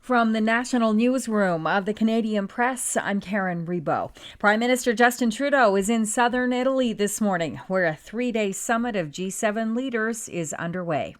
From the National Newsroom of the Canadian Press, I'm Karen Rebo. Prime Minister Justin Trudeau is in southern Italy this morning, where a 3-day summit of G7 leaders is underway.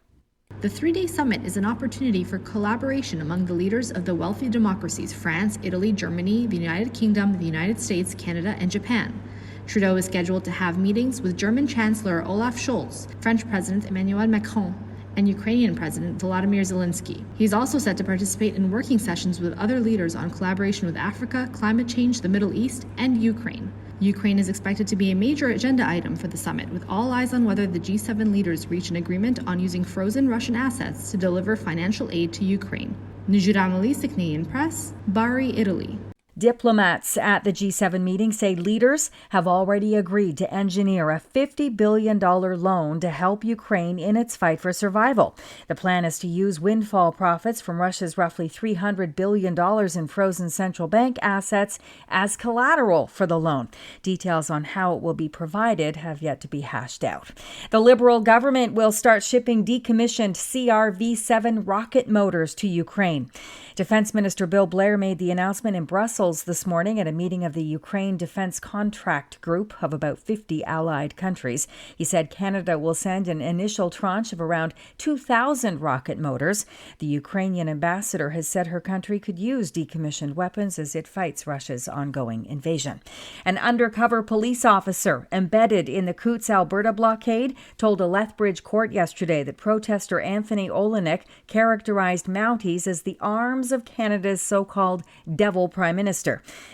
The 3-day summit is an opportunity for collaboration among the leaders of the wealthy democracies France, Italy, Germany, the United Kingdom, the United States, Canada, and Japan. Trudeau is scheduled to have meetings with German Chancellor Olaf Scholz, French President Emmanuel Macron, and Ukrainian President Volodymyr Zelensky. He's also set to participate in working sessions with other leaders on collaboration with Africa, climate change, the Middle East, and Ukraine. Ukraine is expected to be a major agenda item for the summit, with all eyes on whether the G7 leaders reach an agreement on using frozen Russian assets to deliver financial aid to Ukraine. Nujura Malisi, Canadian Press, Bari, Italy. Diplomats at the G7 meeting say leaders have already agreed to engineer a $50 billion loan to help Ukraine in its fight for survival. The plan is to use windfall profits from Russia's roughly $300 billion in frozen central bank assets as collateral for the loan. Details on how it will be provided have yet to be hashed out. The Liberal government will start shipping decommissioned CRV-7 rocket motors to Ukraine. Defense Minister Bill Blair made the announcement in Brussels this morning at a meeting of the Ukraine Defense Contract Group of about 50 allied countries. He said Canada will send an initial tranche of around 2,000 rocket motors. The Ukrainian ambassador has said her country could use decommissioned weapons as it fights Russia's ongoing invasion. An undercover police officer embedded in the Coutts, Alberta blockade told a Lethbridge court yesterday that protester Anthony Olenek characterized Mounties as the arms of Canada's so-called devil prime minister.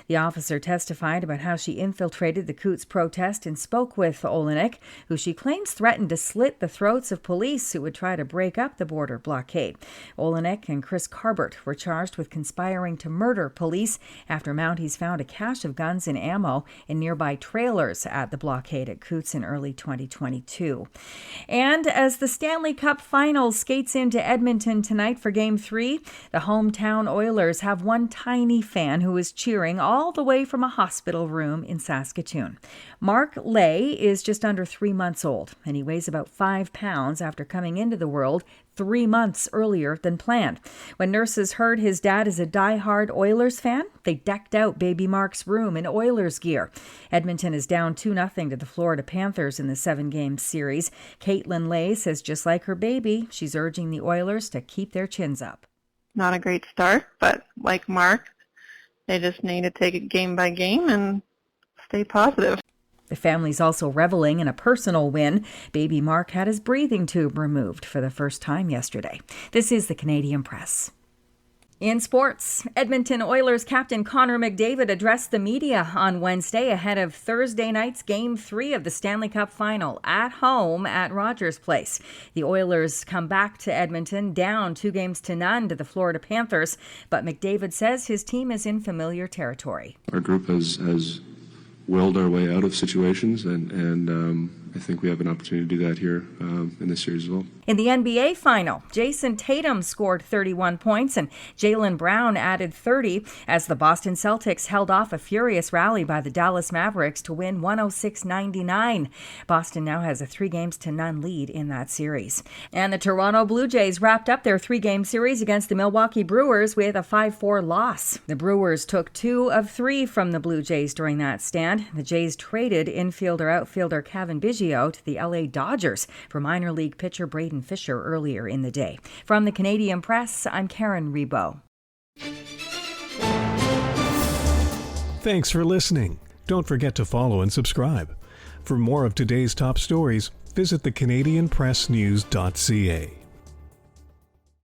The officer testified about how she infiltrated the Coutts protest and spoke with Olenek, who she claims threatened to slit the throats of police who would try to break up the border blockade. Olenek and Chris Carbert were charged with conspiring to murder police after Mounties found a cache of guns and ammo in nearby trailers at the blockade at Coutts in early 2022. And as the Stanley Cup Finals skates into Edmonton tonight for Game 3, the hometown Oilers have one tiny fan who is cheering all the way from a hospital room in Saskatoon. Mark Lay is just under 3 months old, and he weighs about 5 pounds after coming into the world 3 months earlier than planned. When nurses heard his dad is a die-hard Oilers fan, they decked out baby Mark's room in Oilers gear. Edmonton is down 2-0 to the Florida Panthers in the 7-game series. Caitlin Lay says just like her baby, she's urging the Oilers to keep their chins up. Not a great start, but like Mark, they just need to take it game by game and stay positive. The family's also reveling in a personal win. Baby Mark had his breathing tube removed for the first time yesterday. This is the Canadian Press. In sports, Edmonton Oilers captain Connor McDavid addressed the media on Wednesday ahead of Thursday night's Game 3 of the Stanley Cup Final at home at Rogers Place. The Oilers come back to Edmonton down 2-0 to the Florida Panthers, but McDavid says his team is in familiar territory. Our group has willed our way out of situations, and I think we have an opportunity to do that here in this series as well. In the NBA final, Jason Tatum scored 31 points and Jaylen Brown added 30 as the Boston Celtics held off a furious rally by the Dallas Mavericks to win 106-99. Boston now has a 3-0 lead in that series. And the Toronto Blue Jays wrapped up their 3-game series against the Milwaukee Brewers with a 5-4 loss. The Brewers took 2 of 3 from the Blue Jays during that stand. The Jays traded infielder-outfielder Kevin Biggio to the LA Dodgers for minor league pitcher Braden Fisher earlier in the day. From the Canadian Press, I'm Karen Rebo. Thanks for listening. Don't forget to follow and subscribe. For more of today's top stories, visit thecanadianpressnews.ca.